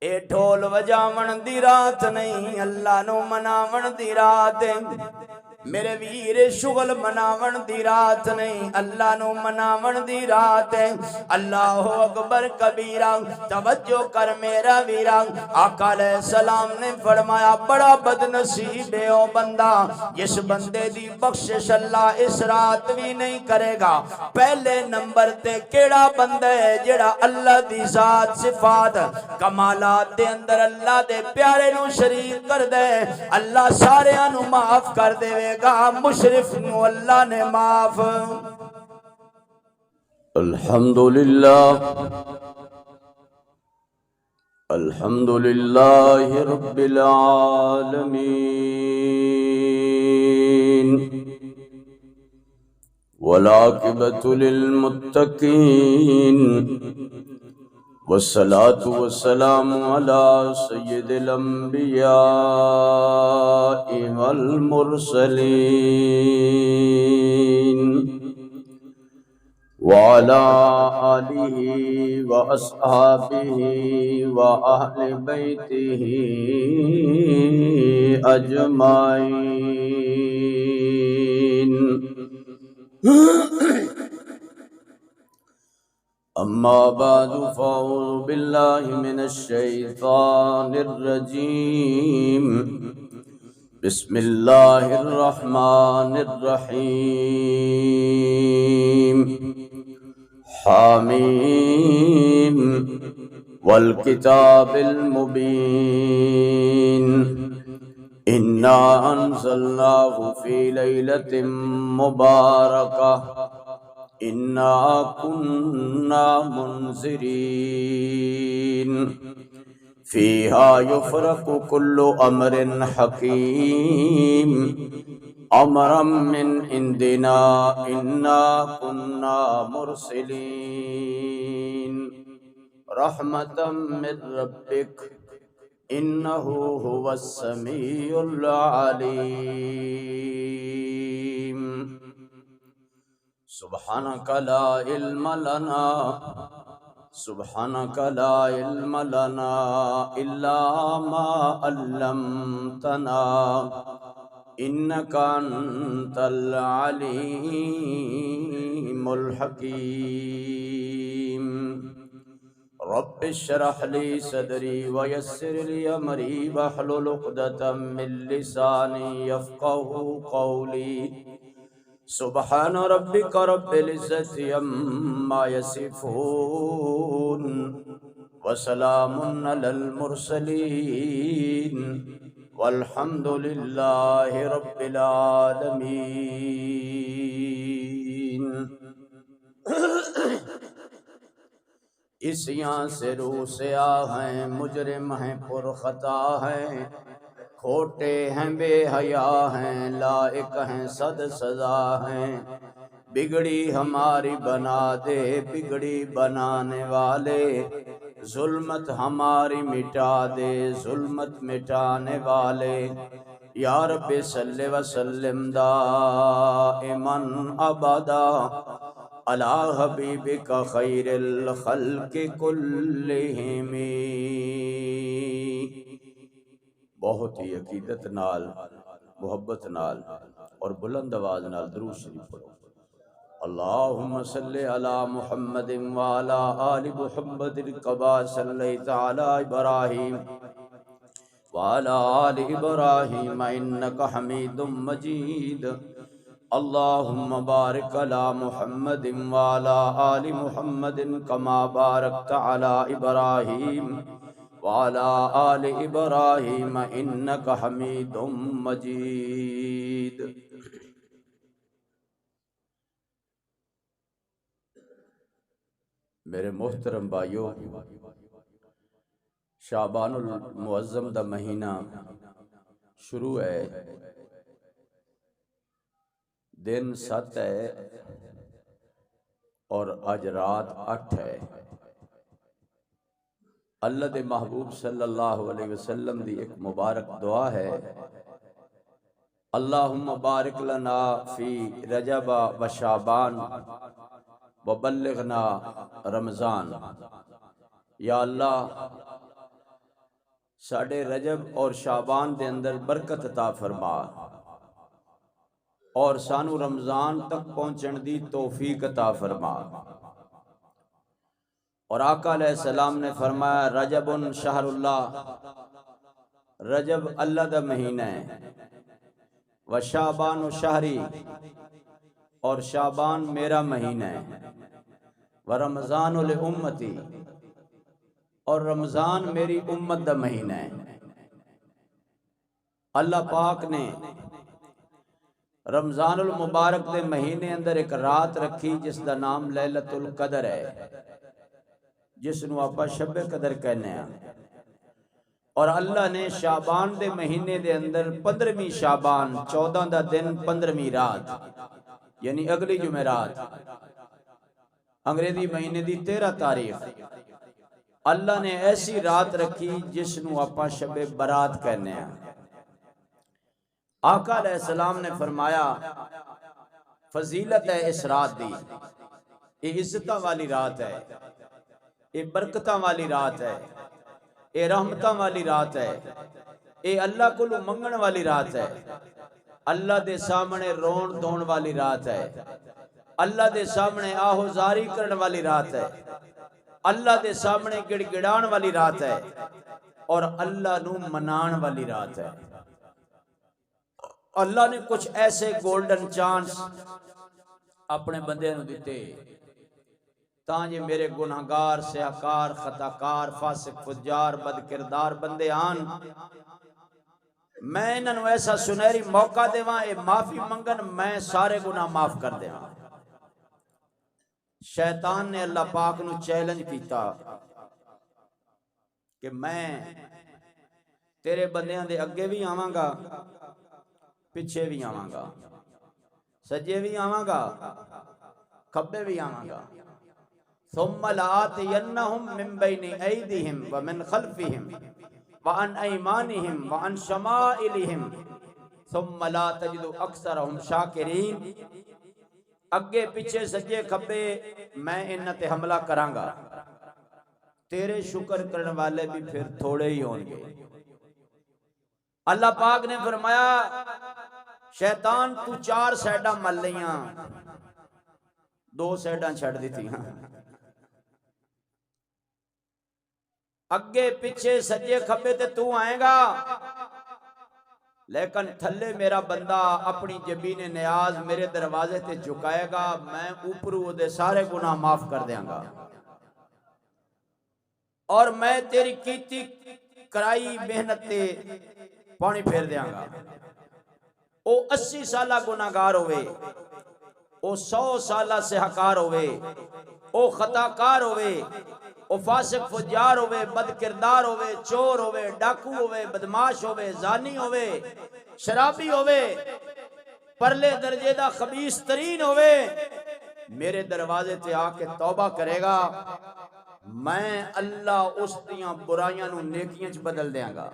اے ڈھول وجاون دی رات نہیں، اللہ نو مناون دی رات ہے۔ میرے ویر شغل مناون دی رات نہیں، اللہ نو مناون دی رات ہے۔ اللہ اکبر کبیرہ، توجہ کر میرا ویرا، آقا علیہ السلام نے فرمایا بڑا بد نصیب ہے او بندہ جس بندے دی بخشش اللہ اس رات بھی نہیں کرے گا۔ پہلے نمبر تے کیڑا بندہ ہے جڑا اللہ دی ذات صفات کمالات دے اندر اللہ دے پیارے نو شریک کر دے، اللہ سارے نو معاف کر دے گا، مشرف نو اللہ نے معاف۔ الحمدللہ الحمدللہ رب العالمین، والعاقبۃ للمتقین، والصلاة والسلام علی سید الانبیاء والمرسلین، وعلى آلہ واصحابہ واہل بیتہ اجمعین۔ اما بعد فاعوذ باللہ من الشیطان الرجیم، بسم اللہ الرحمن الرحیم۔ حامیم والکتاب المبین، انا انزلناہ فی لیلۃ مبارکہ، انا کننا منذرین، فیہا یفرق کل امر حکیم، امرا من عندنا انا کننا مرسلین، رحمتا من ربک انہ هو السمیع العلیم۔ سبحانک لا علم لنا سبحانک لا علم لنا الا ما علمتنا انک انت العلیم الحکیم۔ رب اشرح لی صدری ویسر لی امری واحلل عقدۃ من لسانی یفقہوا قولی۔ سبحان ربک رب العزت عما یصفون، وسلام علی المرسلین، والحمد للہ رب العالمین۔ عیسیاں سے روح سے ہیں، مجرم ہیں پر خطا ہیں، کھوٹے ہیں بے حیا ہیں، لائق ہیں صد سزا ہیں۔ بگڑی ہماری بنا دے بگڑی بنانے والے، ظلمت ہماری مٹا دے ظلمت مٹانے والے۔ یا رب صلی وسلم دائما ابدا علی حبیبک خیر الخلق کلہم۔ بہت ہی عقیدت نال، محبت نال اور بلند آواز نال درود شریف پڑھو۔ اللہم صلی علی محمد وعلی آل محمد کما صلیت علی ابراہیم وعلی آل ابراہیم انک حمید مجید۔ اللہم بارک علی محمد وعلی آل محمد کما بارکت علی ابراہیم وعلی آل ابراہیم انک حمید مجید۔ میرے محترم بھائیو، شعبان المعظم دا مہینہ شروع ہے، دن 7 ہے اور آج رات 8 ہے۔ اللہ دے محبوب صلی اللہ علیہ وسلم دی ایک مبارک دعا ہے، اللہم بارک لنا فی رجب و شعبان وبلغنا رمضان۔ یا اللہ ساڈے رجب اور شعبان دے اندر برکت عطا فرما اور سانو رمضان تک پہنچن دی توفیق عطا فرما۔ اور آقا علیہ السلام نے فرمایا رجب شہر اللہ، رجب اللہ دا مہینہ ہے، و شعبان شہری، اور شعبان میرا مہینہ ہے، و رمضان لامتی، اور رمضان میری امت دا مہینہ ہے۔ اللہ پاک نے رمضان المبارک دے مہینے اندر ایک رات رکھی جس دا نام لیلۃ القدر ہے، جس نو آپا شب قدر کہنے ہیں۔ اور اللہ نے شعبان دے مہینے دے اندر 15ویں شعبان 14 دا دن 15ویں رات یعنی اگلی جمعرات انگریزی مہینے دی 13 تاریخ اللہ نے ایسی رات رکھی جس نو آپا شب برات کہنے ہیں۔ آقا علیہ السلام نے فرمایا فضیلت ہے اس رات دی، یہ عزتاں والی رات ہے، یہ برکتاں والی رات ہے، یہ رحمتاں والی رات ہے، یہ اللہ کو منگن والی رات ہے، اللہ دے سامنے رون دھون والی رات ہے، اللہ دے سامنے آہوزاری کرن والی رات ہے، اللہ دے سامنے گڑ گڑان والی رات ہے، اور اللہ نو منان والی رات ہے۔ اللہ نے کچھ ایسے گولڈن چانس اپنے بندے نو دیتے تاں جے میرے گناہگار سیاکار خطاکار فاسق فجار بد کردار بندے آن، میں انہاں نو ایسا سنہری موقع دیواں اے معافی منگن، میں سارے گناہ معاف کر دیواں۔ شیطان نے اللہ پاک نو چیلنج کیتا کہ میں تیرے بندیاں دے اگے بھی آواں گا پیچھے بھی آواں گا، سجے بھی آواں گا کھبے بھی آواں گا، ثم لآتینہم من بین ایدیہم ومن خلفہم وعن ایمانہم وعن شمائلہم ثم لا تجد اکثرہم شاکرین۔ اگے پیچھے سجے کھبے میں انہاں تے حملہ کراں گا، تیرے شکر کرن والے بھی پھر تھوڑے ہی ہون گے۔ اللہ پاک نے فرمایا شیطان تو 4 سیڈاں مل لیاں، 2 سیڈاں چھڑ دیتی ہاں، اگے پیچھے سجے کھبے تے تو آئے گا، لیکن تھلے میرا بندہ اپنی جبین نیاز میرے دروازے تے جھکائے گا، میں اوپروں دے سارے گناہ معاف کر دیاں گا، اور میں تیری کیتی کرائی محنت تے پانی پھیر دیاں گا۔ او 80 سالہ گناہگار ہوئے، او 100 سالہ سہکار ہوئے، او خطاکار ہوئے، او فاسق فجار ہوئے، بد کردار ہوئے، چور ہوئے، ڈاکو ہوئے، بدماش ہوئے، زانی ہوئے، شرابی ہوئے، پرلے درجے دا خبیث ترین ہوئے، میرے دروازے تے آ کے توبہ کرے گا، میں اللہ اس دیاں برائیاں نو نیکیاں چ بدل دیاں گا۔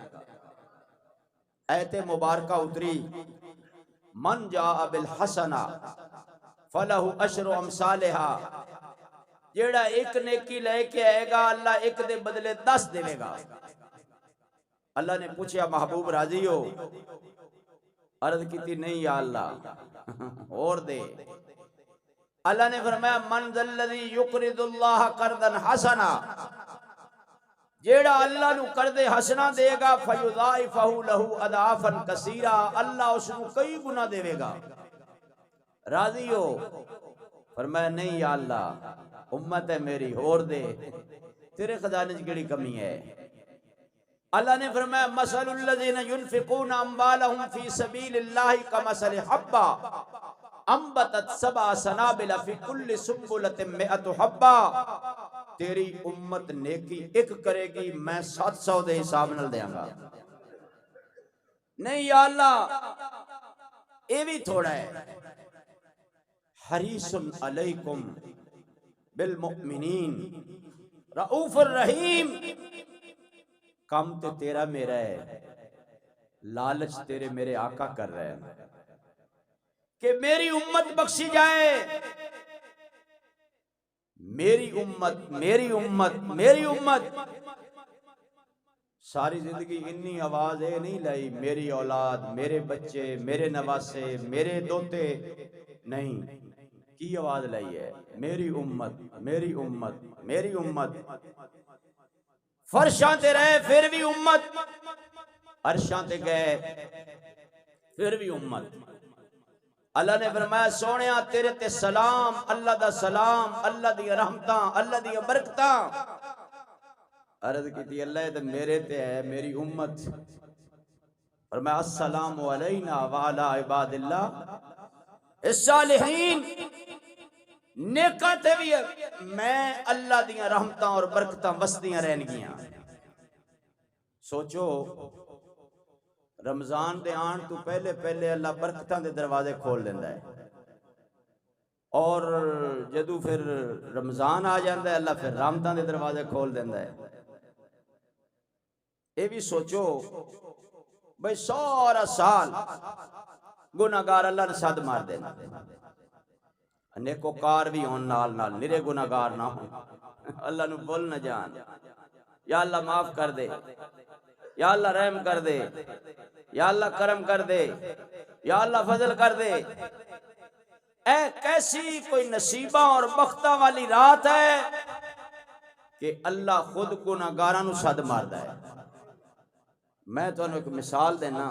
ایت مبارکہ اتری من جاء بالحسنہ فلہ عشر امثالہا، جیڑا ایک نیکی لے کے آئے گا اللہ ایک دے بدلے 10 دے گا۔ اللہ نے پوچھا محبوب راضی ہو؟ عرض کیتی نہیں یا اللہ اور دے۔ اللہ نے فرمایا من ذا الذی یقرض اللہ قرضا حسنا، جیڑا اللہ نو قرض حسنا دے گا فیضاعفہ لہ اضعافا کثیرا، اللہ اس نو کئی گنا دے گا۔ راضی ہو؟ فرمایا نہیں یا اللہ امت ہے میری اور دے، تیرے خزانے کی کیڑی کمی ہے؟ اللہ نے فرمایا مثل الذین ينفقون اموالهم فی سبیل اللہ کمثل حبہ انبتت 7 سنابل فی کل سنبلۃ 100 حبہ، تیری امت نیکی ایک کرے گی میں 700 دے حساب نال دیاں گا۔ نہیں یا اللہ اے بھی تھوڑا ہے۔ حریص علیکم بالمؤمنین رؤوف الرحیم، کم تے تیرا میرا ہے، لالچ تیرے میرے آقا کر رہے ہیں کہ میری امت بخشی جائے، میری امت میری امت میری امت۔ ساری زندگی انی آواز اے نہیں لائی میری اولاد، میرے بچے، میرے نواسے، میرے دوتے، نہیں، کی آواز لائی ہے میری امت، میری امت، میری امت۔ فرشاں تے رہے پھر بھی امت، عرشاں تے گئے پھر بھی امت۔ اللہ نے فرمایا سونیا تیرے تے سلام، اللہ دا سلام، اللہ دی رحمتاں، اللہ دی برکتاں۔ عرض کی تھی اللہ تے میرے تے ہے میری امت، اور میں السلام علینا وعلا عباد اللہ الصالحین، نیکاں تے بھی میں اللہ دیاں رحمتاں اور برکتاں وسدیاں رہن گیاں۔ سوچو رمضان دے آن تو پہلے پہلے اللہ برکتاں دے دروازے کھول لیندا ہے، اور جدو پھر رمضان آ جاندا ہے اللہ پھر رحمتاں دے دروازے کھول دیندا ہے۔ اے بھی سوچو بھئی سارا سال گناہگار اللہ نے صد مار دینا، نیکوکار بھی ہون نال نال، نرے گناہگار نہ ہون، اللہ نو بول نہ جان یا اللہ معاف کر دے، یا اللہ رحم کر دے، یا اللہ کرم کر دے، یا اللہ فضل کر دے۔ اے کیسی کوئی نصیبہ اور بختہ والی رات ہے کہ اللہ خود گناہگاراں نو صد ماردا ہے۔ میں تو ایک مثال دینا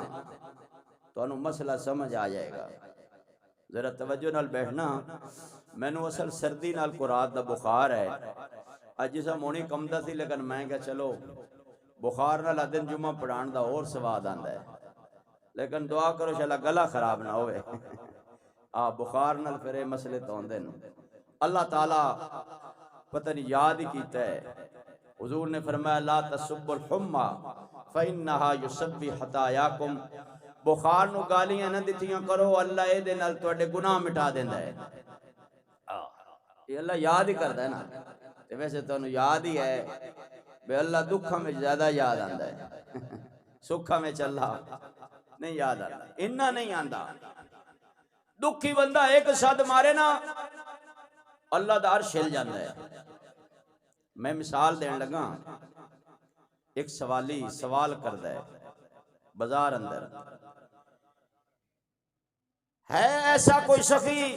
تو مسئلہ سمجھ آ جائے گا، ذرا توجہ نال بیٹھنا۔ میں نو اصل سردی نال کو رات دا بخار ہے، اج جسا مونی کمدا سی لیکن میں کہا چلو بخار نال دن جمعہ پڑھان دا اور سواد آندا ہے، لیکن دعا کرو انشاءاللہ گلا خراب نہ ہوئے۔ بخار نال پھر اے مسئلے تو ہوندے نے۔ اللہ تعالی پتہ نہیں یاد ہی کیتا ہے، حضور نے فرمایا لا تسبوا الحمى فإنها يسبي خطاياكم، بخار نو گالیاں نہ دتیاں کرو، اللہ اے دے نال تواڈے گناہ مٹا دیندا ہے۔ یہ اللہ یاد ہی کردا ہے نا، تے ویسے تانوں یاد ہی ہے بے اللہ دکھاں میں زیادہ یاد آندا ہے، سکھاں میں چلا نہیں یاد آندا، انہاں نہیں آندا۔ دکھی بندہ ایک صد مارے نا اللہ دا عرش ہل جاندا ہے۔ میں مثال دین لگا، ایک سوالی سوال کردا ہے بازار اندر، ہے ایسا کوئی سخی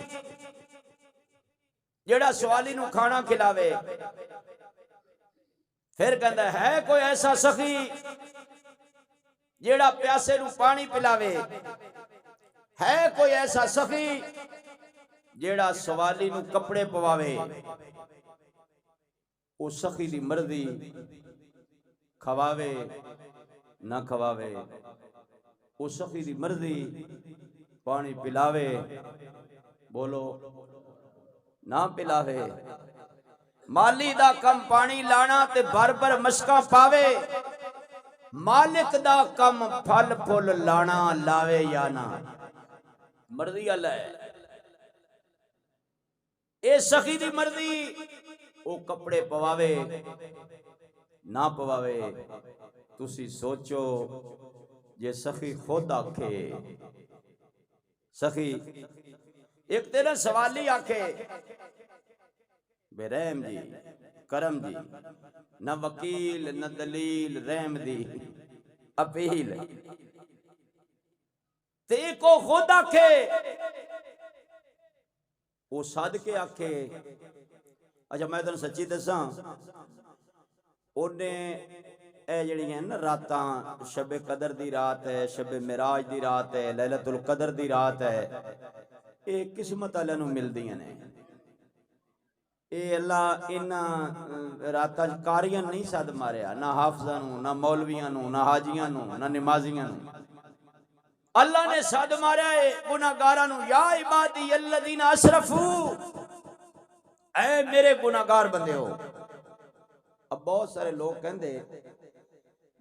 جیڑا سوالی نو کھانا کھلاوے؟ پھر کہندا ہے کوئی ایسا سخی جیڑا پیاسے نو پانی پلاوے؟ ہے کوئی ایسا سخی جیڑا سوالی نو کپڑے پواوے؟ او سخی دی مرضی، کھواوے نہ کھواوے، او سخی دی مرضی، پانی پلاوے بولو نہ پلاوے۔ مالی دا کم پانی لانا تے بھر بھر مشکاں پاوے، مالک دا کم پھل پھل لانا لاوے یا نہ، مرضی اللہ ہے۔ اے سخی دی مرضی، او کپڑے پواوے نہ پواوے۔ تسی سوچو جے سخی خود آکھے، سخی ایک تیرا سوالی آکھے بے رحم جی کرم جی، نہ وکیل نہ دلیل، رحم دی اپیل، تے کو خود آکھے وہ صادقے آکھے۔ اچھا میں تنوں سچی دساں، انہیں اے جڑی ہیں نا راتاں، شب قدر دی رات ہے، شب معراج دی رات ہے، لیلۃ القدر دی رات ہے، اے قسمت والے نوں ملدیاں نے۔ اے اللہ انہاں راتاں کاریاں نہیں صد ماریا، نہ حافظاں نوں، نہ مولویاں نوں، نہ حاجیاں نوں، نہ نمازیاں نوں۔ اللہ نے صد ماریا ہے گناہگاراں نوں، یا عبادی الذین اسرفوا، اے میرے گناہگار بندے ہو۔ اب بہت سارے لوگ کہندے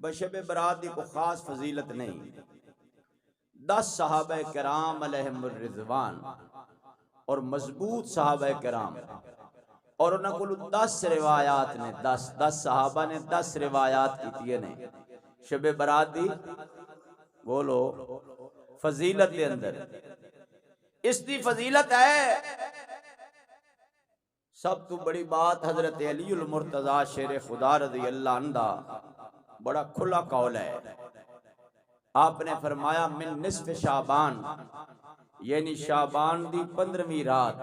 بشب برات دی کو خاص فضیلت نہیں، 10 صحابہ کرام علیہم الرضوان اور مضبوط صحابہ کرام، اور انہاں کو 10 روایات نے، 10 صحابہ نے 10 روایات کیتی نے شب برات دی بولو فضیلت دے اندر۔ اس دی فضیلت ہے، سب تو بڑی بات حضرت علی المرتضی شیر خدا رضی اللہ عنہ بڑا کھلا قول ہے. آپ نے فرمایا من نصف شعبان، یعنی شعبان دی 15ویں رات،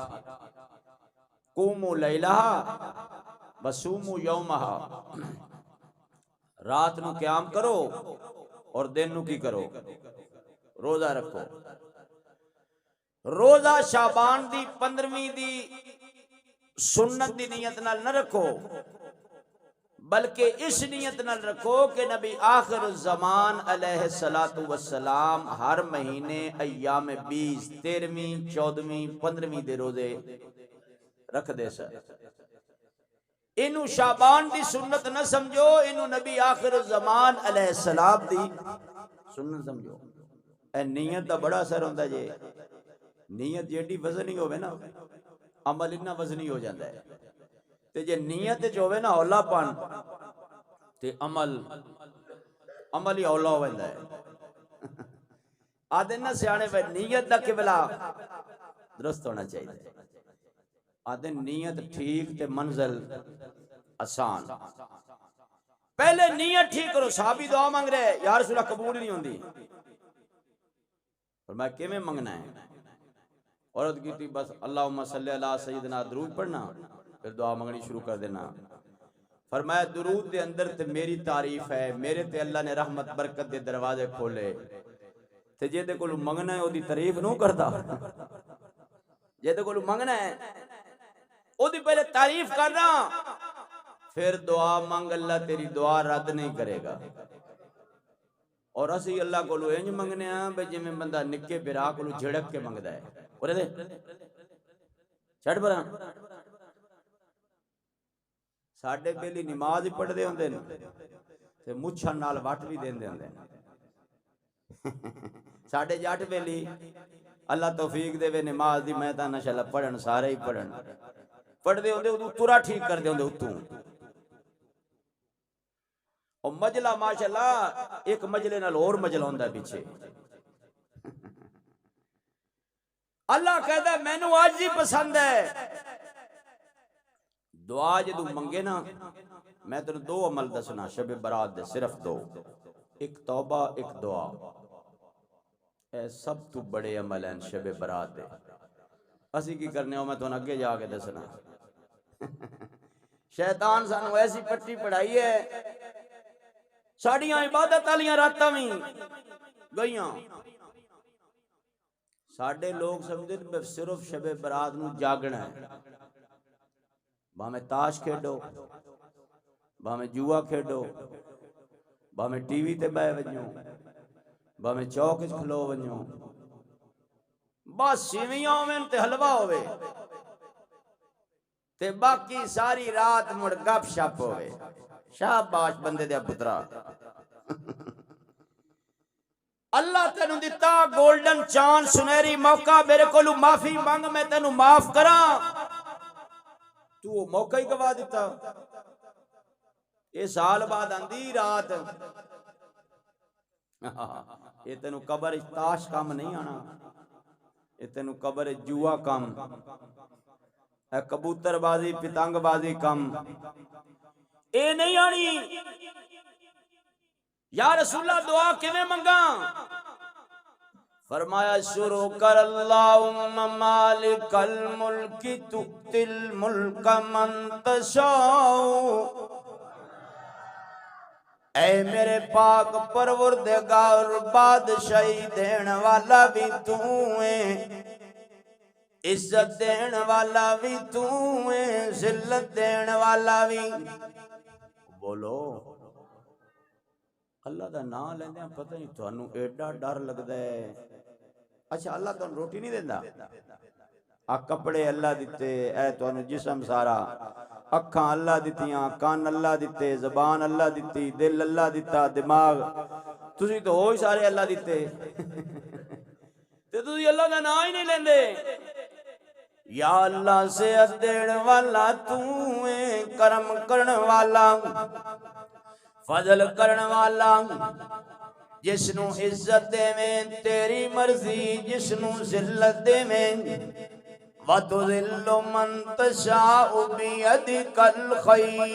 قوموا لیلہا وصوموا یومہا، رات نو قیام کرو اور دن نو کی کرو، روزہ رکھو. روزہ شعبان دی 15ویں دی سنت دی نیت نال نہ رکھو، بلکہ اس نیت نال رکھو کہ نبی آخر الزمان علیہ السلام ہر مہینے ایام 20 13ویں 14ویں 15ویں دے روزے رکھ دے سر. انہوں شعبان دی سنت نہ سمجھو، انہوں نبی آخر الزمان علیہ السلام دی سنت سمجھو. اے نیت دا بڑا اثر ہوندا جے. نیت جیڑی وزنی ہوئے نا، عمل اتنا وزنی ہو جاتا ہے. تے جے نیت جو ہوئے نا اولا پان تے عمل ہی اولا ہو جاتا ہے. آدھے نا سیانے پہ نیت دا قبلہ درست ہونا چاہیے. آدھے نیت ٹھیک تے منزل آسان. پہلے نیت ٹھیک کرو. صحابی دعا مانگ رہے یا رسول اللہ قبول نہیں ہوندی، اور میں کیویں منگنا ہے؟ عورت کی تھی بس اللہم صلی اللہ سیدنا درود پڑھنا، پھر دعا مانگنی شروع کر دینا. فرمایا درود دے اندر تے میری تعریف ہے، میرے تے اللہ نے رحمت برکت دے دروازے کھولے. تے جے دے کولو منگنا ہے او دی تعریف نو کردا، جے دے کولو منگنا ہے او دی پہلے تعریف کرنا، پھر دعا مانگ. اللہ تیری دعا رد نہیں کرے گا. اور اسی اللہ کولو انج منگنے ہاں بے جویں بندہ نکے بھرا کولو جھڑک کے منگدا ہے. اورے دے چھڑ پراں ساڈے بیلی نماز ہی پڑھدے ہوندے نے تے مچھن نال وٹ بھی دیندے ہوندے نے. ساڈے جٹ بیلی اللہ توفیق دے وے نماز دی میں تاں انشاءاللہ پڑھن سارے ہی پڑھن پڑھدے ہوندے اودوں ترا ٹھیک کردے ہوندے اتوں. اور مجلہ ماشاءاللہ ایک مجلے نال اور مجلہ ہوندا پیچھے. اللہ کہتا ہے مینوں آج ہی پسند ہے. دعا جدو منگے نا، میں تینوں 2 عمل دسنا شب برات دے، صرف 2، ایک توبہ ایک دعا. اے سب تو بڑے عمل ہیں شب برات دے. اسی کی کرنے ہو میں تینوں اگے جا کے دسنا. شیطان سانو ایسی پٹی پڑھائی ہے، ساڑیاں عبادت والیاں راتاں وی گئیاں. ساڈے لوگ سمجھتے ہیں صرف شب برات نو جاگنا ہے. بھاویں تاش کھیڈو، بھاویں جوا کھیڈو، بھاویں ٹی وی تے بہ ونجو، بھاویں چوک وچ کھلو ونجو، بس سیویاں ہوویں تے حلوہ ہوے تے باقی ساری رات مڑ گپ شپ ہوے. شاباش بندے دے پترا. اللہ تینوں دیتا گولڈن چانس، سنہری موقع. میرے کولو معافی مانگ میں تینوں معاف کراں، تو وہ موقع ہی گوا دیتا. یہ سال بعد آندی رات، یہ تینوں قبر تاش کام نہیں آنا، یہ تینوں قبر جوا کام، اے کبوتر بازی پتنگ بازی کم اے نہیں آنی. یا رسول اللہ دعا کیویں منگا؟ فرمایا شروع کر اللہم مالک الملک تؤتی الملک من تشاء. اے میرے پاک پروردگار بادشاہی دین والا بھی تو ہے، عزت دین والا بھی تو ہے، ذلت دین والا بھی. بولو اللہ دا نام لیندے ہیں پتہ نہیں تھانوں ایڈا ڈر لگدا ہے. اچھا اللہ تانوں روٹی نہیں دیندا؟ آ کپڑے اللہ دیتے، اے تانوں جسم سارا، اکھاں اللہ دتیاں، کان اللہ دیتے، زبان اللہ دیتی، دل اللہ دیتا، دماغ تسی تو ہوئی سارے اللہ دیتے تے تسی اللہ دا نام ہی نہیں لیندے. یا اللہ سے دین والا تو ہے، کرم کرن والا، فضل کرن والا، جس نو عزت دے میں تیری مرضی، جس نو ذلت دے میں. وَتُذِلُّ مَن تَشَاءُ بِيَدِكَ الْخَيْرُ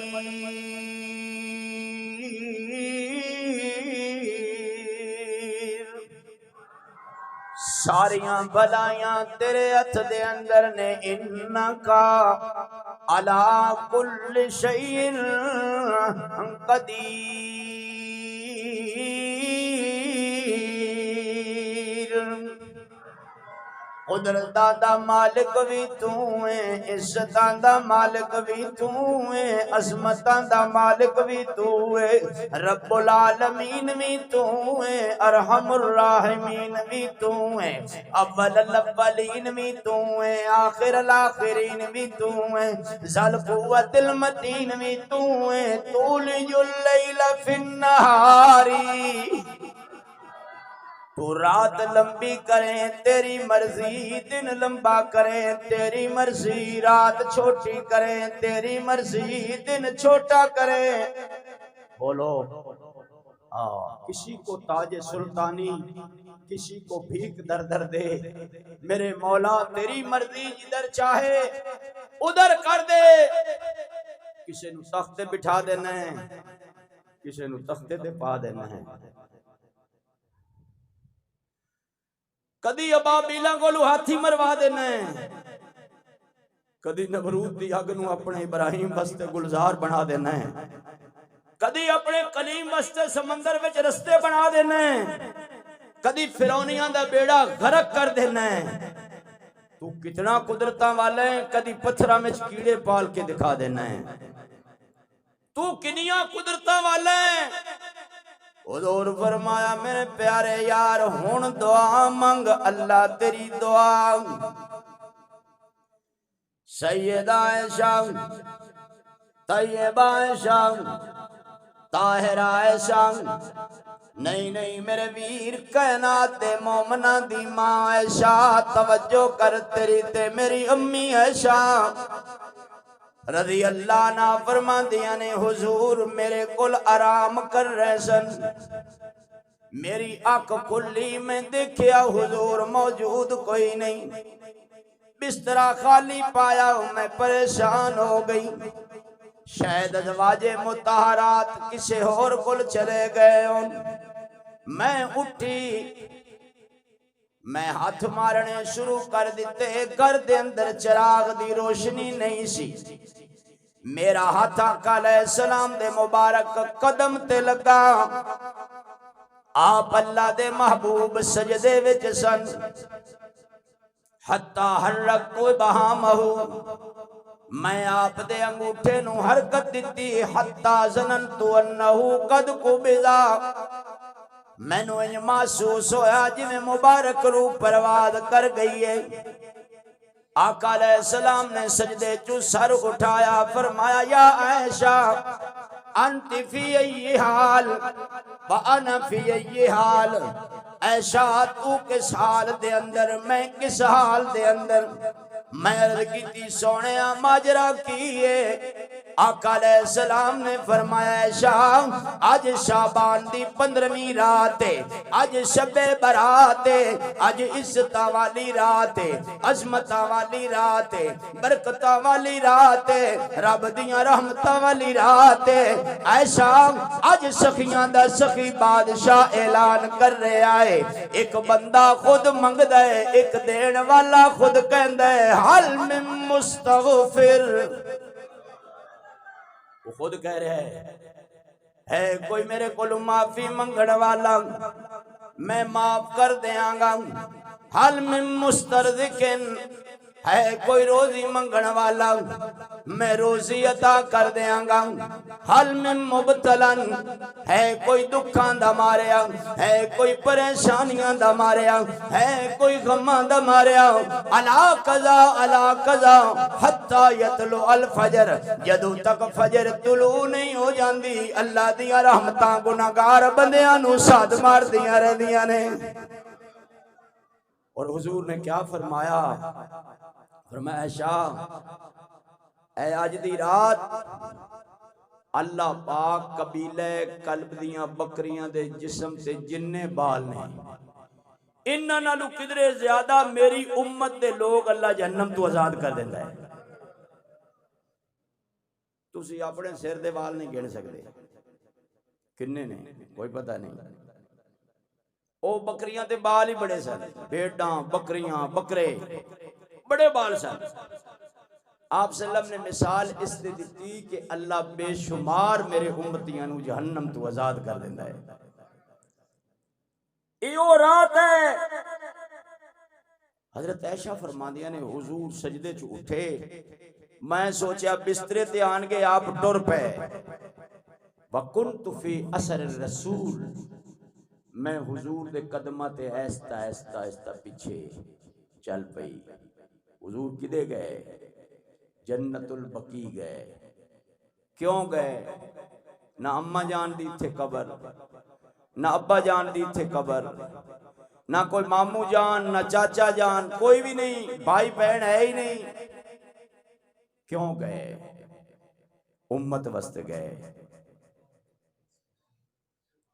ساریاں بلائیاں تیرے ہتھ دے اندر نے انکا علا کل شیء قدیر قدرتاں دا مالک بھی تو ہے عزتاں دا مالک بھی تو ہے عظمتاں دا مالک بھی تو ہے رب العالمین بھی تو ہے ارحم الراحمین بھی تو ہے اول الاولین بھی تو ہے آخر الاخرین بھی تو ہے ذل قوت المتین بھی تو ہے تولج اللیل فی النہاری تو رات لمبی کریں تیری مرضی دن لمبا کریں تیری مرضی رات چھوٹی کریں تیری مرضی دن چھوٹا کریں بولو کسی کو تاج سلطانی کسی کو بھیک در در دے میرے مولا تیری مرضی جدھر چاہے ادھر کر دے کسی نو تخت بٹھا دینا ہے کسی نو تخت تے پا دینا ہے کدی ابابیلاں کولو ہاتھی مروا دینا ہے کدی نمرود دی اگ نو اپنے ابراہیم واسطے گلزار بنا دینا ہے کدی اپنے کلیم واسطے سمندر وچ رستے بنا دینا ہے کدی فرعونیاں دا بیڑا غرق کر دینا ہے تو کتنا قدرتاں والا ہے کدی پتھراں وچ کیڑے پال کے دکھا دینا ہے تو کنیاں قدرتاں والا ہے حضور فرمایا میرے پیارے یار ہون دعا منگ اللہ تیری دعا سیدہ عائشہ طیبہ عائشہ طاہرہ عائشہ نہیں میرے ویر کائنات دے مومنہ دی ماں عائشہ توجہ کر تیری تے میری امی عائشہ رضی اللہ عنہ فرما دیا نے حضور میرے کل آرام کر رہے سن میری آنکھ کھلی میں دیکھیا حضور موجود کوئی نہیں بسترا خالی پایا میں پریشان ہو گئی شاید ازواج مطہرات کسی اور کل چلے گئے میں اٹھی میں ہاتھ مارنے شروع کر دیتے گھر دے اندر چراغ دی روشنی نہیں سی میرا ہاتھ آقا علیہ السلام دے مبارک قدم تے لگا آپ اللہ دے محبوب سجدے وچ سن حتی حرک کوئی بہامہو میں آپ دے انگوٹھے نو حرکت دیتی حتی ظننتو انہو قد قبضا میں نو انج محسوس ہویا جنہیں مبارک روح پرواز کر گئی ہے آقا علیہ السلام نے سجدے چو سر اٹھایا فرمایا یا عائشہ انت فی ای حال وانا فی ای حال عائشہ تو کس حال دے اندر میں کس حال دے اندر میں عرض کی تھی سونے ماجرہ کیے آقا علیہ السلام نے فرمایا عائشہ آج شعبان دی 15ویں رات ہے آج شب برات ہے آج عزتہ والی رات ہے عظمتہ والی رات ہے برکتہ والی رات ہے رب دیاں رحمتہ والی رات ہے عائشہ آج سخیاں دا سخی بادشاہ اعلان کر رہے آئے ایک بندہ خود منگ دے ایک دین والا خود کہن دے حل من مستغفر وہ خود کہہ رہے ہے کوئی میرے کولو معافی منگڑ والا میں معاف کر دیاں گا حل من مسترزقن ہے کوئی روزی منگن والا میں روزی عطا کر دیاں گا حل من مبتلن ہے کوئی دکھاں دا ماریا ہے کوئی پریشانیاں دا ماریا ہے کوئی غماں دا ماریا علا قضا حتی یطلع الفجر جدو تک فجر طلوع نہیں ہو جاندی اللہ دیاں رحمتاں گناہگار بندیاں نو ساتھ مار دیاں رہ دیاں نے اور حضور نے کیا فرمایا فرمایا عائشہ اے آج دی رات اللہ پاک قبیلے قلب دیاں بکریاں دے جسم سے جننے بال نہیں انہاں نالو کدرے زیادہ میری امت دے لوگ اللہ جہنم تو آزاد کر دیتا ہے تسی اپنے سر دے بال نہیں گن سکتے کنے نے کوئی پتہ نہیں او بکریاں تے بال ہی بڑے سن، بھیڈاں بکریاں بکرے بڑے بال سن۔ آپ صلی اللہ علیہ وسلم نے مثال اس نے دیتی کہ اللہ بے شمار میرے امتیاں نو جہنم تو آزاد کر دیندا ہے۔ ایو رات ہے، حضرت عائشہ فرماندیاں نے حضور سجدے چ اٹھے، میں سوچیا بسترے تے آن کے آپ ٹر پے، وَكُنْتُ فِي اثر الرسول، میں حضور دے قدمہ تے ایستا ایستا ایستا پیچھے چل پئی۔ حضور کدے گئے؟ جنت البقیع گئے۔ کیوں گئے؟ نہ اماں جان دی تھے قبر، نہ ابا جان دی تھے قبر، نہ کوئی ماموں جان، نہ چاچا جان، کوئی بھی نہیں، بھائی بہن ہے ہی نہیں۔ کیوں گئے؟ امت واسطے گئے،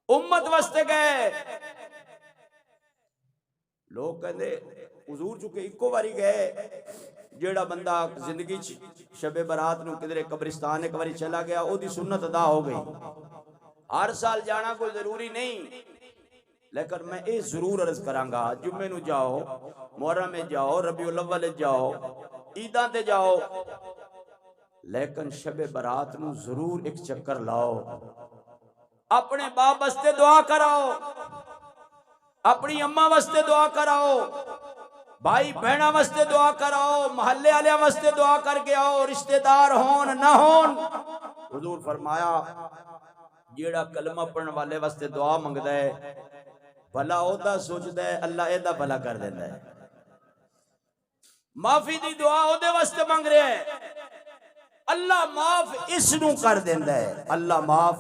امت واسطے گئے۔ لوگ کہندے حضور چکے ایکو باری گئے، جیڑا بندہ زندگی شب برات نو کدھر قبرستان ایک باری چلا گیا او دی سنت ادا ہو گئی۔ ہر سال جانا کوئی ضروری نہیں، لیکن میں یہ ضرور عرض کراں گا، جمعے نو جاؤ، محرم میں جاؤ، ربیع الاول جاؤ، عیداں تے جاؤ، لیکن شب برات نو ضرور ایک چکر لاؤ۔ اپنے باپ واسطے دعا کراؤ، اپنی اماں واسطے دعا کراؤ، بھائی بہناں واسطے دعا کراؤ، محلے والیاں واسطے دعا کر کے آؤ، رشتہ دار ہون نہ ہون۔ حضور فرمایا جیڑا کلمہ پڑھن والے واسطے دعا منگدا ہے، بھلا اودا سوچدا ہے، اللہ ایدا بھلا کر دیندا ہے۔ معافی دی دعا اودے واسطے منگ رہے ہیں، اللہ معاف اس نو کر دیندا ہے، اللہ معاف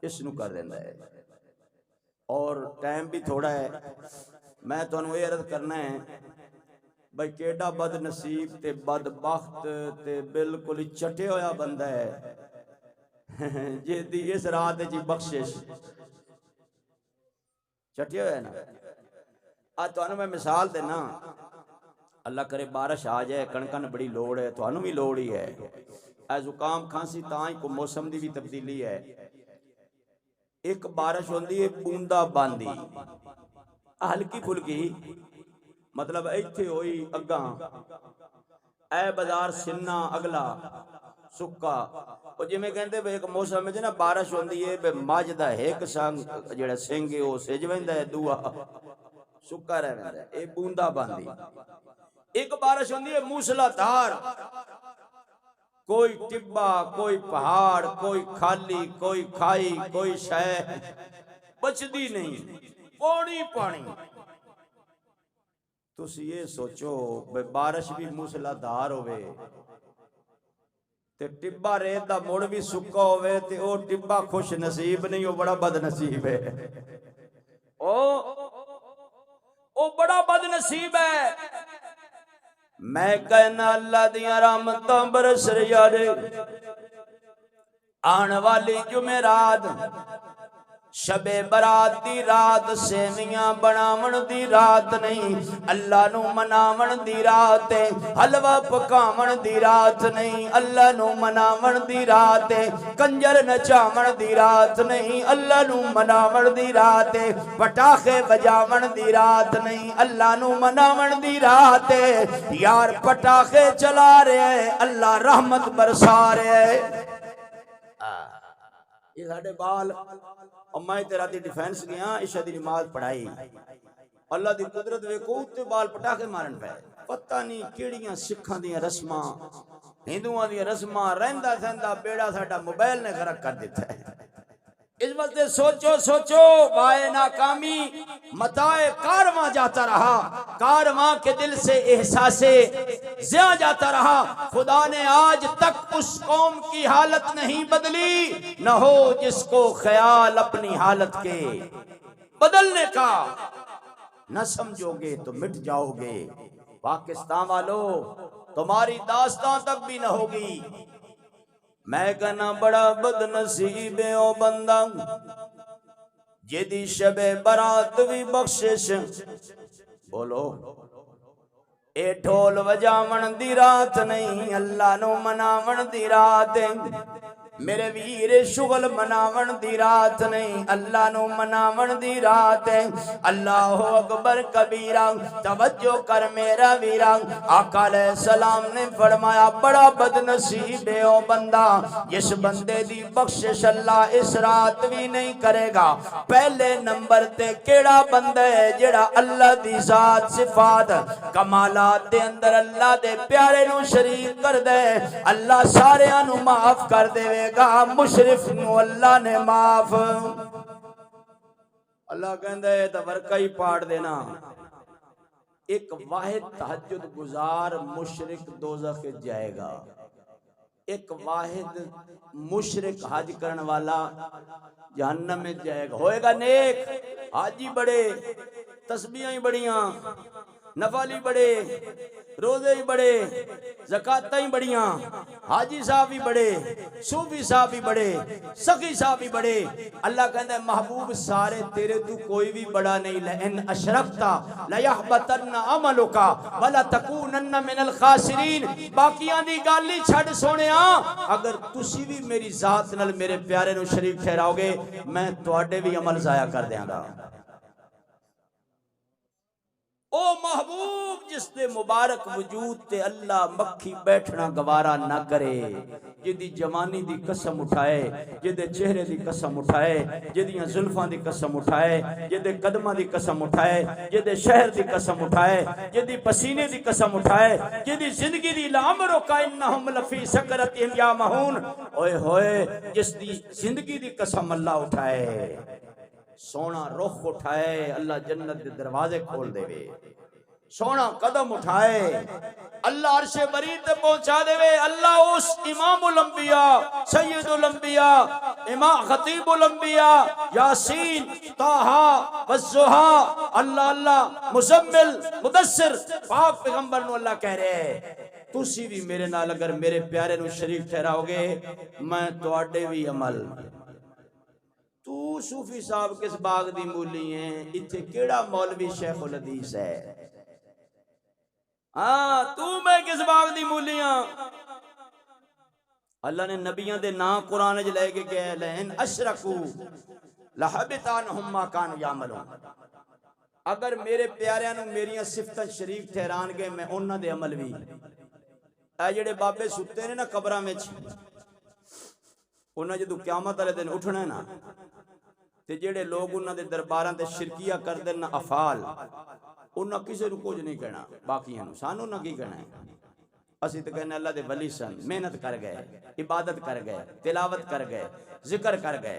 اس نو کر دیندا ہے۔ اور ٹائم بھی تھوڑا ہے، میں تانوں یہ عرض کرنا ہے بھائی کیڈا بد نصیب تے بدبخت تے بالکل چٹے ہویا بندہ ہے جے دی اس رات جی بخشش چٹے ہویا نا۔ آج تانوں میں مثال دینا، اللہ کرے بارش آ جائے، کڑکن بڑی لوڑ ہے، تانوں بھی لوڑ ہی ہے، اے زکام کھانسی تاں ہی کو موسم دی بھی تبدیلی ہے۔ ایک بارش ہوندی ہے بوندا باندی، ہلکی پھلکی، مطلب ایتھے ہوئی اگاں، اے بازار سننا اگلا سکا، اور جی میں کہندے بے ایک موسم میں نا بارش ہوندی ہے بے ماجدہ ایک سنگ جڑا سنگ ہے وہ سج ویندا ہے، دوا سکا رہ ویندا ہے، اے بوندا باندی۔ ایک بارش ہوندی ہے موسلا دھار، کوئی ٹبا، کوئی پہاڑ، کوئی کھالی، کوئی کھائی، کوئی شے بچدی نہیں، پانی پانی۔ تسی یہ سوچو بے بارش بھی موسلا دھار ہوئے تے ٹبا ریت دا مڑ بھی سکا ہوئے تے او ٹبا خوش نصیب نہیں، وہ بڑا بد نصیب ہے، او بڑا بد نصیب ہے۔ میں کہنا اللہ دیاں رحمتاں برس رہیا نے، آن والی جمعرات شب برات دی رات، سیویاں بناون دی رات نہیں، اللہ نو مناون دی رات ہے، حلوہ پکاون دی رات نہیں، اللہ نو مناون دی رات ہے، کنجر نچاون دی رات نہیں، اللہ نو مناون دی رات ہے، پٹاخے بجاون دی رات نہیں، اللہ نو مناون دی رات ہے۔ یار پٹاخے چلا رہے ہیں، اللہ رحمت برسا رہے ہیں۔ یہ ساڑھے بال امائی تیرا دی ڈیفینس گیا، عشاء دی نماز پڑھائی، اللہ دی قدرت ویکو تے بال پٹاخے مارن پہ، پتہ نہیں کیڑیاں سکھاں دیاں رسماں، ہندوؤں دیاں رسماں، رہندہ سہندہ بیڑا ساڑھا موبائل نے غرق کر دیتا ہے۔ اس وقت سوچو سوچو، بائے ناکامی متائے کارواں جاتا رہا، کارواں کے دل سے احساس زیاں جاتا رہا، خدا نے آج تک اس قوم کی حالت نہیں بدلی، نہ ہو جس کو خیال اپنی حالت کے بدلنے کا، نہ سمجھو گے تو مٹ جاؤ گے، پاکستان والو تمہاری داستان تک بھی نہ ہوگی۔ میں کہنا بڑا بد نصیب ہے او بندہ جیدی شب برات بھی بخشش، بولو اے ڈھول وجاون دی رات نہیں، اللہ نو مناون دی رات ہے۔ میرے ویر شغل مناون دی رات نہیں، اللہ نو مناون دی رات ہے۔ اللہ اکبر کبیرہ، توجہ کر میرا ویرا، آقا علیہ السلام نے فرمایا بڑا بد نصیب ہے او بندہ جس بندے دی بخشش اللہ اس رات بھی نہیں کرے گا۔ پہلے نمبر تے کیڑا بندہ ہے جڑا اللہ دی ذات صفات کمالات دے اندر اللہ دے پیارے نو شریک کر دے، اللہ سارے نو معاف کر دے گا، مشرف نو اللہ نے معاف۔ اللہ کہندہ ہے تورکہ ہی پاڑ دینا، ایک واحد تہجد گزار مشرک دوزخ جائے گا، ایک واحد مشرک حج کرن والا جہنم میں جائے گا۔ ہوئے گا نیک، حاجی بڑے، تسبیحیں بڑیاں، نفلی بڑے، روزے ہی بڑے، زکاتیں ہی بڑیاں، حاجی صاحب بھی بڑے، صوفی صاحب بھی بڑے، سخی صاحب بھی بڑے۔ اللہ کہتا ہے محبوب سارے تیرے تو کوئی بھی بڑا نہیں، لئن اشرکتا لیحبطن عملک ولتکونن من الخاسرین۔ باقیاں دی گالی چھڑ سونیا، اگر تسی بھی میری ذات نال میرے پیارے نو شریک ٹھہراؤ گے میں تواڈے بھی عمل ضائع کر دیاں گا۔ او محبوب جس دے مبارک وجود تے اللہ مکھی بیٹھنا گوارا نہ کرے، جدی جوانی دی قسم اٹھائے، جدے چہرے دی قسم اٹھائے، جدیاں زلفاں دی قسم اٹھائے، جدے قدمہ دی قسم اٹھائے، جدے شہر دی قسم اٹھائے، جدی پسینے دی قسم اٹھائے، جدی زندگی دی لامرو کا انہم لفی سکرتہم یا مہون، اوئے ہوئے جس دی زندگی دی قسم اللہ اٹھائے، سونا رخ اٹھائے اللہ جنت دے دروازے کھول دے وے، سونا قدم اٹھائے اللہ عرش برید پہنچا دے وے، اللہ اس امام الانبیاء سید الانبیاء امام خطیب الانبیاء یاسین طٰہٰ والضحیٰ اللہ اللہ مزمل مدثر پاک پیغمبر نو اللہ کہہ رہے تسی بھی میرے نال اگر میرے پیارے نو شریک ٹھہراؤ گے میں تواڈے بھی عمل۔ تو صوفی صاحب کس باغ دی مولی ہیں، اتھے کیڑا مولوی شیخ الحدیث ہے؟ ہاں تو میں کس باغ دی مولی ہاں؟ اللہ نے نبیوں دے نا قرآن وچ لے کے کہے لئن اشرکو لحبط عنہم ما کانوا یعملون۔ اگر میرے پیاریاں نو میریاں صفتاں شریک ٹھہران گے میں انہاں دے عمل بھی۔ اے جڑے بابے ستے نے نا قبراں وچ، انہاں جدوں قیامت والے دن اٹھنا ہے نا تے جڑے لوگ انہاں دے درباراں تے شرکیہ کر دے نا افعال، انہاں کسے نو کچھ نہیں کہنا، باقیاں نو سانو نہ کی کہنا ہے۔ اسی تے کہنے اللہ دے ولی سن، محنت کر گئے، عبادت کر گئے، تلاوت کر گئے، ذکر کر گئے،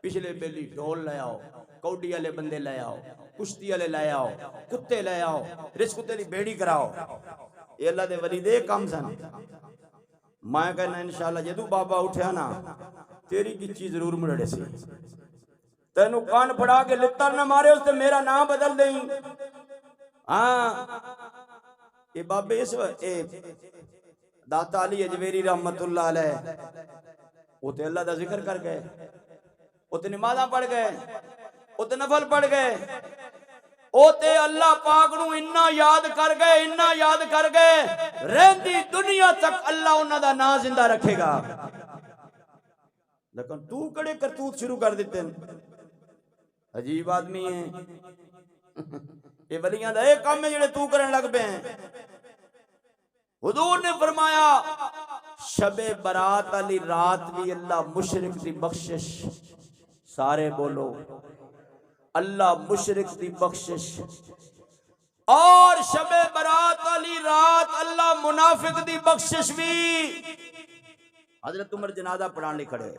پچھلے بیلی ڈھول لے آؤ، کوڈی والے بندے لے آؤ، کشتی والے لے آؤ، کتے لے آؤ، رچ کتے دی بیڑی کراؤ، یہ اللہ دے ولی دے کام سن۔ میں کہنا انشاءاللہ جدو بابا اٹھیا نا تیری کچی ضرور مڑے سی، تینو کان پڑا کے لتر نہ مارے اس تے میرا نام بدل دیں۔ ہاں یہ بابے اس وقت داتا علی اجویری رحمت اللہ علیہ وہ تے اللہ دا ذکر کر گئے، وہ تے نمازاں پڑھ گئے، وہ تے نفل پڑھ گئے، او تے اللہ پاک نو انہا یاد کر گئے، انہا یاد کر گئے، رہندی دنیا تک اللہ انہا دا نا زندہ رکھے گا۔ لیکن تو کڑے کرتوت شروع کر دیتے ہیں، عجیب آدمی ہیں، یہ ولیاں دا ایک کام میں جڑے تو کرن لگ پہ ہیں۔ حضور نے فرمایا شب برات علی رات بھی اللہ مشرک دی بخشش، سارے بولو اللہ مشرک دی بخشش، اور شب برات علی رات اللہ منافق دی بخشش بھی۔ حضرت عمر جنازہ پڑھان لے کھڑے،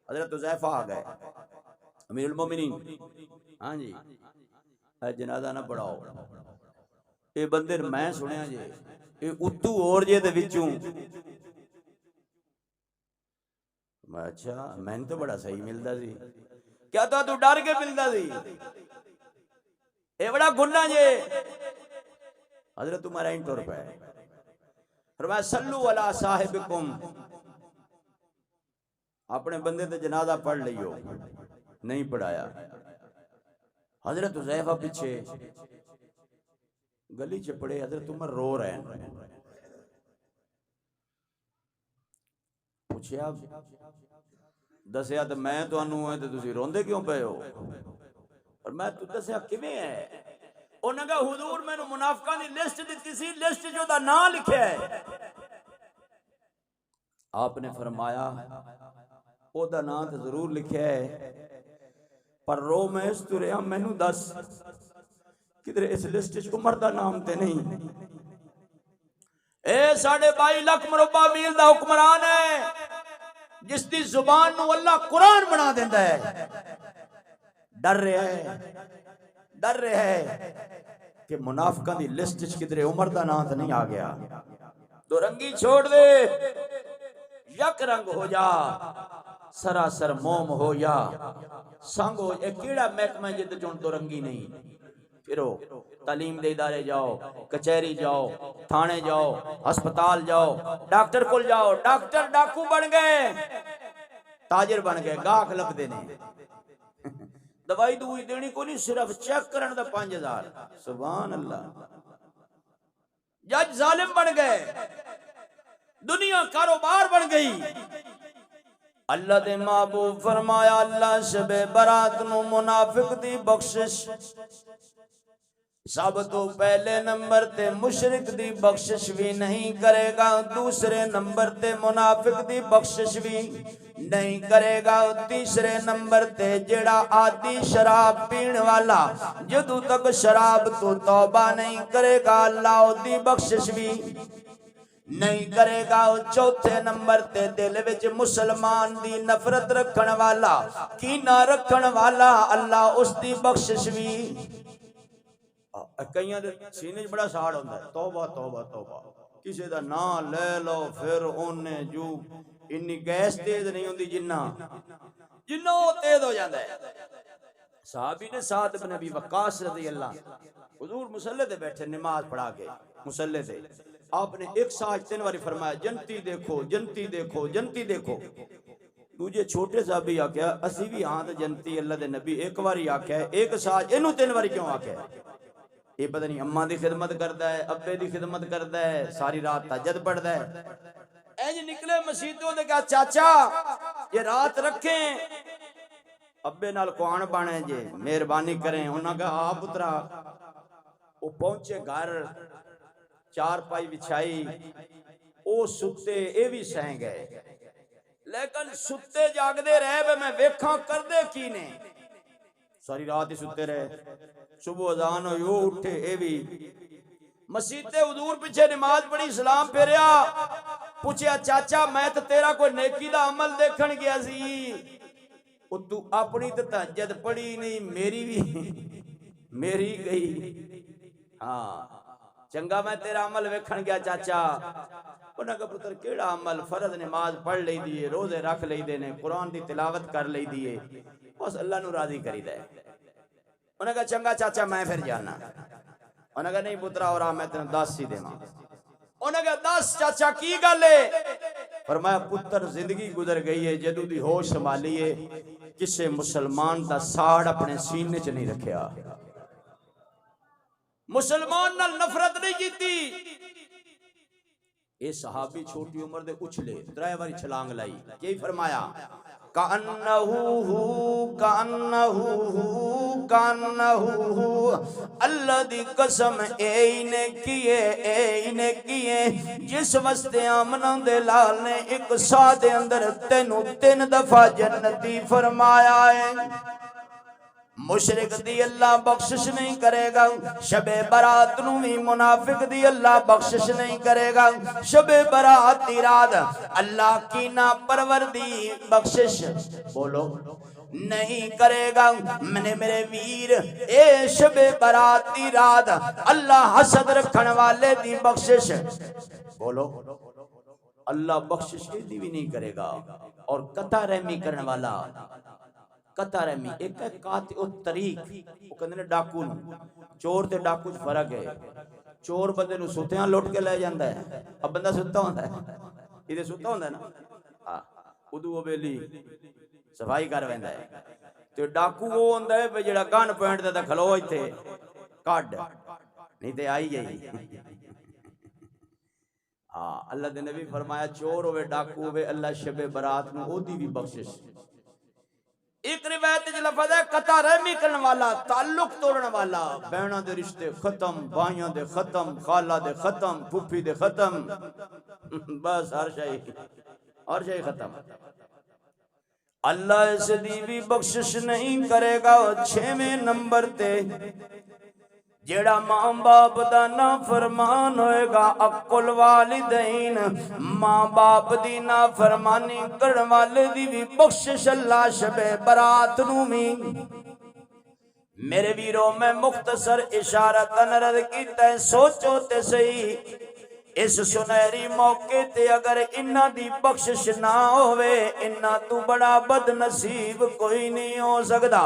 حضرت حذیفہ آ گئے، امیر المومنین ہاں جی اے جنازہ نہ پڑھاؤ، اے بندے میں سنیا جی اے اتو اور جے دے وچوں، میں اچھا میں نے تو بڑا صحیح ملدا سی، کیا تو ڈر کے ملدا سی، اے بڑا گناہ جے۔ حضرت عمر این طور پہ فرمایا صلو علی صاحبکم، اپنے بندے تے جنازہ پڑھ لیو، نہیں پڑھایا۔ حضرت حذیفہ پیچھے گلی چپڑے، حضرت عمر رو رہے ہیں، ਪੁੱਛਿਆ ਦੱਸਿਆ ਤੇ ਮੈਂ ਤੁਹਾਨੂੰ ਹੈ ਤੇ ਤੁਸੀਂ ਰੋਂਦੇ ਕਿਉਂ ਪਏ ਹੋ? ਪਰ ਮੈਂ ਤੂੰ ਦੱਸਿਆ ਕਿਵੇਂ ਹੈ? ਉਹਨਾਂ ਕਹਾ ਹੁਜ਼ੂਰ ਮੈਨੂੰ ਮੁਨਾਫਿਕਾਂ ਦੀ ਲਿਸਟ ਦਿੱਤੀ ਸੀ, ਲਿਸਟ 'ਚ ਉਹਦਾ ਨਾਂ ਲਿਖਿਆ ਹੈ। آپ نے فرمایا او دا ਨਾਂ ਤੇ ਜ਼ਰੂਰ ਲਿਖਿਆ ਹੈ ਪਰ ਰੋ ਮੈਂ ਇਸ ਤੁਰਿਆ ਮੈਨੂੰ ਦੱਸ ਕਿਧਰੇ ਇਸ ਲਿਸਟ 'ਚ ਉਮਰ ਦਾ ਨਾਮ ਤੇ ਨਹੀਂ। اے 22 ਲੱਖ مربع میل ਦਾ ਹੁਕਮਰਾਨ ਹੈ ਜਿਸ ਦੀ ਜ਼ੁਬਾਨ ਨੂੰ ਅੱਲਾਹ ਕੁਰਾਨ ਬਣਾ ਦਿੰਦਾ ਹੈ। ਡਰ ਰਿਹਾ ਹੈ کہ منافقاں دی لسٹ 'ਚ ਕਿਧਰੇ ਉਮਰ ਦਾ ਨਾਂ ਤੇ ਨਹੀਂ ਆ ਗਿਆ۔ دو رنگی چھوڑ دے، یک رنگ ہو جا، سراسر موم ہو یا سنگ ہو۔ ایک کیڑا محکمہ جد چون دو رنگی نہیں۔ پھرو تعلیم دے ادارے جاؤ، کچہری جاؤ، تھانے جاؤ، ہسپتال جاؤ، ڈاکٹر کول جاؤ، ڈاکٹر ڈاکو بن گئے، تاجر بن گئے، گاہک لب دینے۔ دوائی دوئی دینی کو نہیں، صرف چیک کرن دا 5000۔ سبحان اللہ۔ جج ظالم بن گئے، دنیا کاروبار بن گئی۔ اللہ دے محبوب فرمایا اللہ شب برات نو منافق دی بخشش سب تو پہلے نمبر تے مشرک دی بخشش بھی نہیں کرے گا، دوسرے نمبر تے منافق دی بخشش بھی نہیں کرے گا، تیسرے نمبر تے جڑا عادی شراب پین والا جدو تک شراب تو توبہ نہیں کرے گا اللہ دی بخشش بھی نہیں کرے گا۔ چوتھے نمبر تے دل وچ مسلمان دی نفرت رکھن والا، کینہ رکھن والا اللہ اس دی بخشش بھی۔ کئیاں دے سینے بڑا ساڑ ہوندا ہے، توبہ توبہ توبہ، کسی دا نام لے لو پھر اونے جو انی گیس تیز نہیں ہوندی جنہ وہ تیز ہو جاندہ ہے۔ صحابی نے سعد بن ابی وقاص رضی اللہ، حضور مصلی تے بیٹھے نماز پڑھا کے مصلی تے، آپ نے ایک ساتھ 3 باری فرمایا جنتی دیکھو جنتی دیکھو جنتی دیکھو۔ دوجے چھوٹے صحابی آکھیا اسی بھی ہاں تے جنتی اللہ دے نبی ایک باری آکھیا ہے، ایک ساتھ اینو 3 باری کیوں آکھیا ہے؟ یہ پتہ نہیں اماں دی خدمت کردا ہے، ابے دی خدمت کردا ہے، ساری رات تہجد پڑھدا ہے۔ اینج نکلے مسیتوں نے کہا چاچا یہ رات رکھیں، ابے نال قرآن بانے جے مہربانی کریں۔ انہاں کہا آپ پترا، وہ پہنچے گھر، چار پائی بچھائی، او ستے اے بھی سہیں گئے، لیکن ستے جاگ دے رہے بے میں ویکھاں کر دے کی نے، ساری رات ہی ستے رہے، صبح اذان ہو یو اٹھے اے بھی۔ مسجد حضور پیچھے نماز پڑھی، سلام پھیریا، پوچھیا چاچا میں تو تیرا کوئی نیکی دا عمل دیکھن گیا سی، تو اپنی تو تہجد پڑھی نہیں، میری بھی میری گئی۔ ہاں چنگا میں تیرا عمل ویکھن گیا چاچا۔ انہاں کا پتر کیڑا عمل، فرض نماز پڑھ لئی دیئے، روزے رکھ لئی دینے، قرآن دی تلاوت کر لئی دیئے، بس اللہ نو راضی کری دے۔ انہاں کہا چنگا چاچا میں پھر جانا۔ انہاں کہا نہیں پترا اور میں تینوں 10 ہی دیواں۔ انہاں کہا 10 چاچا کی گل ہے؟ فرمایا پتر زندگی گزر گئی ہے جدوں دی ہوش سنبھالی ہے، کسے مسلمان دا ساڑ اپنے سینے چ نہیں رکھیا، مسلمان نال نفرت نہیں کیتی۔ اے صحابی چھوٹی عمر دے اچھلے 3 باری چھلانگ لائی، یہی فرمایا کانہو اللہ دی قسم اے نے کیے جس واسطے آمنہ دے لال نے ایک سا دے اندر 3 دفعہ جنتی فرمایا ہے۔ مشرک دی اللہ بخشش نہیں کرے گا، شب برات نو بھی منافق دی اللہ بخشش نہیں کرے گا، شب برات دی رات اللہ کی ناپرور دی بخشش بولو نہیں کرے گا۔ میرے ویر اے شب برات دی رات اللہ حسد رکھن والے دی بخشش بولو اللہ بخشش دی بھی نہیں کرے گا۔ اور قطع رحمی کرنے والا، قطع رحمی ایک ہے قاطع الطریق، وہ کہندے نے ڈاکو نو، چور تے ڈاکو وچ فرق ہے۔ چور بندے نو ستیاں لوٹ کے لے جاندا ہے، اب بندہ ستا ہوندا ہے، ایدے ستا ہوندا ہے نا، ادو ویلی صفائی کر ویندا ہے۔ تے ڈاکو وہ ہوندا ہے جڑا گن پوائنٹ تے کھلو ایتھے کڈ نہیں تے آئی جائی۔ ہاں اللہ دے نبی فرمایا چور ہوئے ڈاکو ہوئے اللہ شب برات نو او دی بھی بخشش. ایک روایت وچ لفظ ہے قطع رحمی کرن والا، تعلق توڑن والا، بہناں دے رشتے ختم، بھائیاں دے ختم، خالہ دے ختم، پھوپھی دے ختم، بس ہر شے ختم. اللہ اس دی بھی بخشش نہیں کرے گا. 6ویں نمبر تے جیڑا ماں باپ دا نافرمان ہوئے گا، اقل والدین، ماں باپ دی نافرمانی کرن والے دی بھی بخشش اللہ شب برات نو می. میرے ویرو میں مختصر اشارتاً عرض کیتا ہے، سوچو تے صحیح اس سنہری موقع تے اگر انہاں دی بخشش نہ ہوئے، انہاں تو بڑا بد نصیب کوئی نہیں ہو سکدا،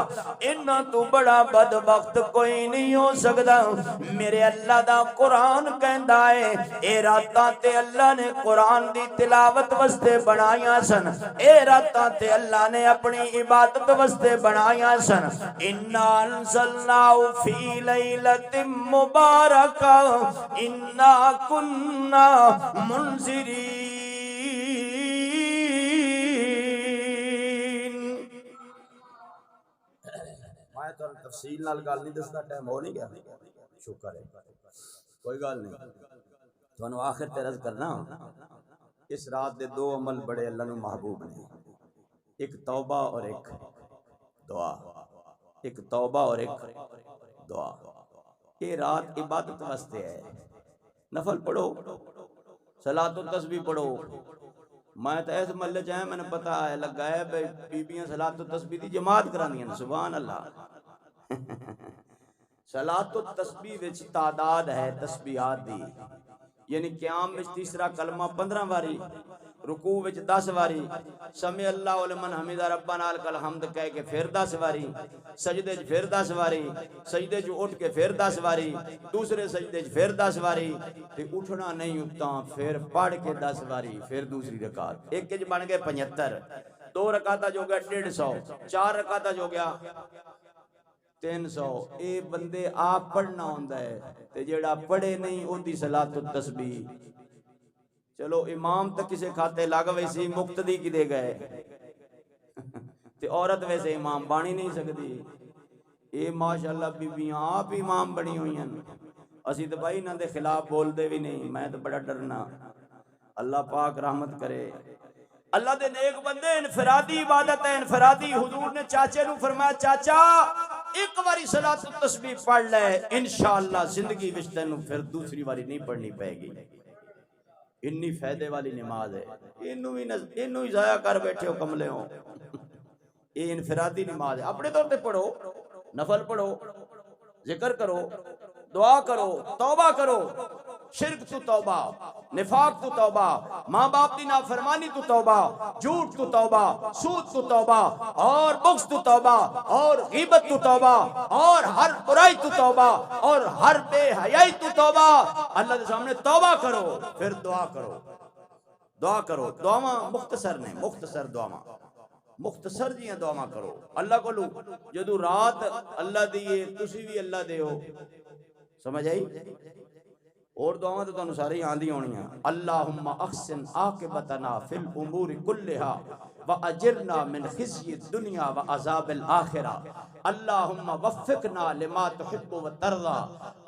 انہاں تو بڑا بدبخت کوئی نہیں ہو سکدا. میرے اللہ دا قرآن کہندا ہے اے راتاں تے اللہ نے قرآن دی تلاوت واسطے بنایاں سن، اے راتاں تے اللہ نے اپنی عبادت واسطے بنایاں سن. انا انزلناہ فی لیلۃ مبارکہ انا کننا منذرین. میں تو تفصیل نال گل نہیں دسدا، ٹائم ہو نہیں گیا. شکر ہے کوئی گل نہیں. تھانوں آخر تے عرض کرنا اس رات دے 2 عمل بڑے اللہ نو محبوب نے، ایک توبہ اور ایک دعا. ایک توبہ اور ایک دعا. یہ رات عبادت واسطے ہے. نفل پڑھو، صلاۃ و تسبیح پڑھو. میں تو اس محلے چ میں نے پتہ ہے لگا ہے بیبیاں صلاۃ و تسبیح دی جماعت کراندیاں نے. سبحان اللہ. صلاۃ و تسبیح وچ تعداد ہے تسبیحات دی، یعنی قیام وچ تیسرا کلمہ 15 واری، رکوع وچ 10 واری، سمع اللہ لمن حمد ربنا لک الحمد کہہ کے پھر 10 واری، سجدے چ پھر 10 واری، سجدے چ اٹھ کے پھر 10 واری، دوسرے سجدے چ پھر 10 واری، تے اٹھنا نہیں اتاں پھر پڑھ کے 10 واری، پھر دوسری رکعت. ایک وچ بن گئے 75. 2 رکعتاں جو گیا 150، 4 رکعتاں جو گیا 300. اے بندے آپ پڑھنا ہوندا ہے تے جیڑا پڑھے نہیں اون دی صلاۃ و تسبیح. چلو امام تک کسے کھاتے لگ وے سی، مقتدی کی دے گئے تے عورت ویسے امام بانی نہیں سکتی. اے ماشاءاللہ بیبیاں آپ امام بنی ہوئی ہیں. اسی تو بھائی انہاں دے خلاف بول دے بھی نہیں. میں تو بڑا ڈرنا. اللہ پاک رحمت کرے. اللہ دے نیک بندے انفرادی عبادت ہے، انفرادی. حضور نے چاچے نو فرمایا چاچا ایک باری صلاۃ و تسبیح پڑھ لے انشاءاللہ زندگی وچ تینوں پھر دوسری باری نہیں پڑھنی پائے گی. اتنی فائدے والی نماز ہے. اینو ہی ضائع کر بیٹھے ہو کملے ہو. یہ انفرادی نماز ہے. اپنے طور پہ پڑھو، نفل پڑھو، ذکر کرو، دعا کرو، توبہ کرو. شرک تو توبہ، نفاق تو توبہ، ماں باپ دی نافرمانی تو توبہ، جھوٹ تو توبہ، سود تو توبہ، اور بغض تو توبہ، اور غیبت تو توبہ، اور ہر برائی تو توبہ، اور ہر بے حیائی تو توبہ. اللہ کے سامنے توبہ کرو پھر دعا کرو. دعا کرو. دعاواں مختصر نے، مختصر دعاواں، مختصر جیاں دعاواں کرو. اللہ کو لو جدو رات اللہ دیئے تسی بھی اللہ دے ہو. سمجھ آئی؟ اور دعاواں تو تانوں ساری آندی ہونی ہیں. اللہم احسن عاقبتنا فی الامور کلہا واجرنا من خزی الدنیا وعذاب الاخرہ. اللہم وفقنا لما تحب وترضى.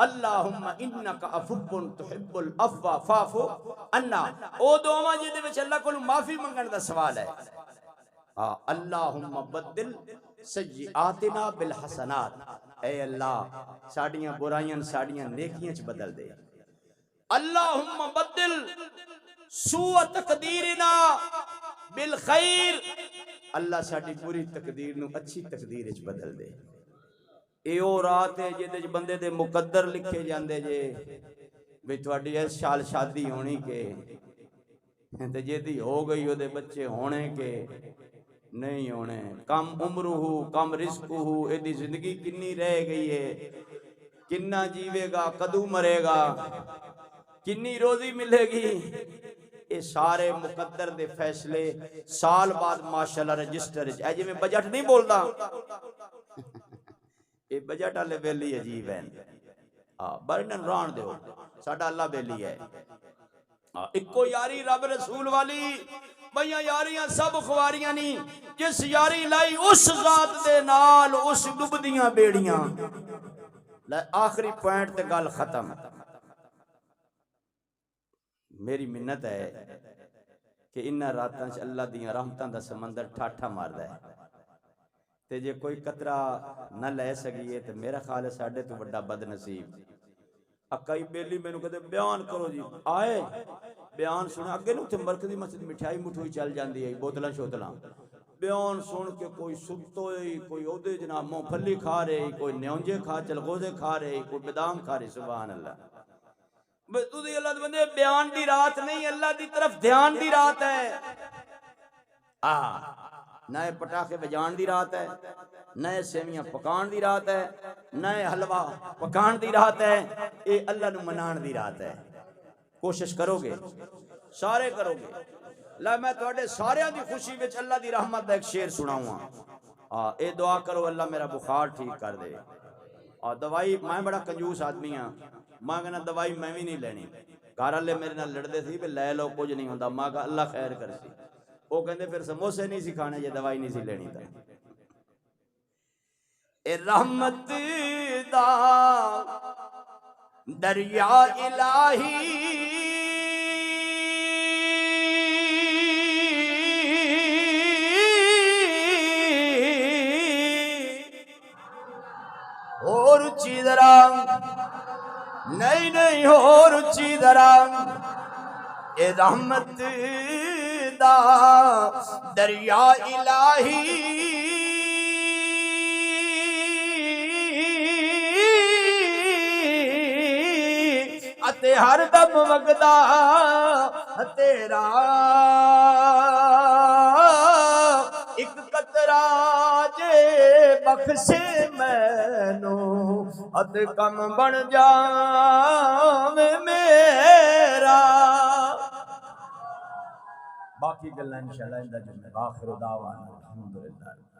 اللہم انکا عفو تحب العفو فاعف عنا. او دعاواں جے وچ اللہ کولوں معافی منگن دا سوال ہے. اللہم بدل سیئاتنا بالحسنات. اے اللہ ساڈیاں برائیاں ساڈیاں نیکیاں چ بدل دے. اللہم بدل سوء تقدیرنا بالخیر. اللہ ساڈی بری تقدیر نو اچھی تقدیر وچ بدل دے. اے او رات ہے جے بندے دے مقدر لکھے جاندے جے بھی تہاڈی اس سال شادی ہونی کے تے جے دی ہو گئی او دے بچے ہونے کے نہیں ہونے. کم عمر ہو کم رزق ہو. اے دی زندگی کنی رہ گئی ہے، کنا جیوے گا، کدو مرے گا، کنی روزی ملے گی. یہ سارے مقدر دے فیصلے سال بعد ماشاءاللہ رجسٹر اے جی میں بجٹ نہیں بولدا. یہ بجٹ والے بیلی عجیب ہیں. برنن ران دیو ساڈا اللہ بیلی ہے. اکو یاری رب رسول والی بھائیاں یاریاں سب خواریاں نہیں جس یاری لائی اس ذات دے نال اس ڈبدیاں بیڑیاں آخری پوائنٹ تے گل ختم میری منت ہے کہ انہاں راتاں چ اللہ دیاں رحمتاں دا سمندر ٹھاٹھا ماردا ہے تے جے کوئی قطرہ نہ لے سکیے تے میرا خیال ہے ساڈے تو بڑا بد نصیب اکائی بیلی مینوں کہتے بیان کرو جی آئے بیان سنا اگے نو تے مرکزی مسجد مٹھائی مٹھوئی چل جاندی ہے بوتلاں شوتلاں بیان سن کے کوئی سبتو ہے کوئی عہدے جناب مونگ پھلی کھا رہے کوئی نیونجے کھا چلغوزے کھا رہے کوئی بادام کھا رہے سبحان اللہ تسی اللہ دے بندے بیان دی رات نہیں اللہ دی طرف دھیان دی رات ہے نئے پٹاخے بجان دی رات ہے نئے سیویاں پکان دی رات ہے نئے حلوہ پکان دی رات ہے اے اللہ نو منان دی رات ہے کوشش کرو گے سارے کرو گے میں تواڈے ساریاں دی خوشی وچ اللہ دی رحمت دا ایک شعر سناواں اے دعا کرو اللہ میرا بخار ٹھیک کر دے دوائی میں بڑا کنجوس آدمی ہاں میں کہنا دوائی میں بھی نہیں لینی گھر والے میرے نال لڑدے سی کہ لے لو کچھ نہیں ہوندا میں کہا اللہ خیر کرسی وہ کہندے پھر سموسے نہیں سی کھانے یہ دوائی نہیں سی لینی تا اے رحمت دا دریا الہی اور اچھی درام نہیں اور اچھی درام اے رحمت دا دریا الہی اتے ہر دم وگدا تیرا ایک قطرہ جے بخشے مینو اد کم بن جاوے میرا باقی گلاں انشاءاللہ اندر جمعہ آخر دعوانا الحمدللہ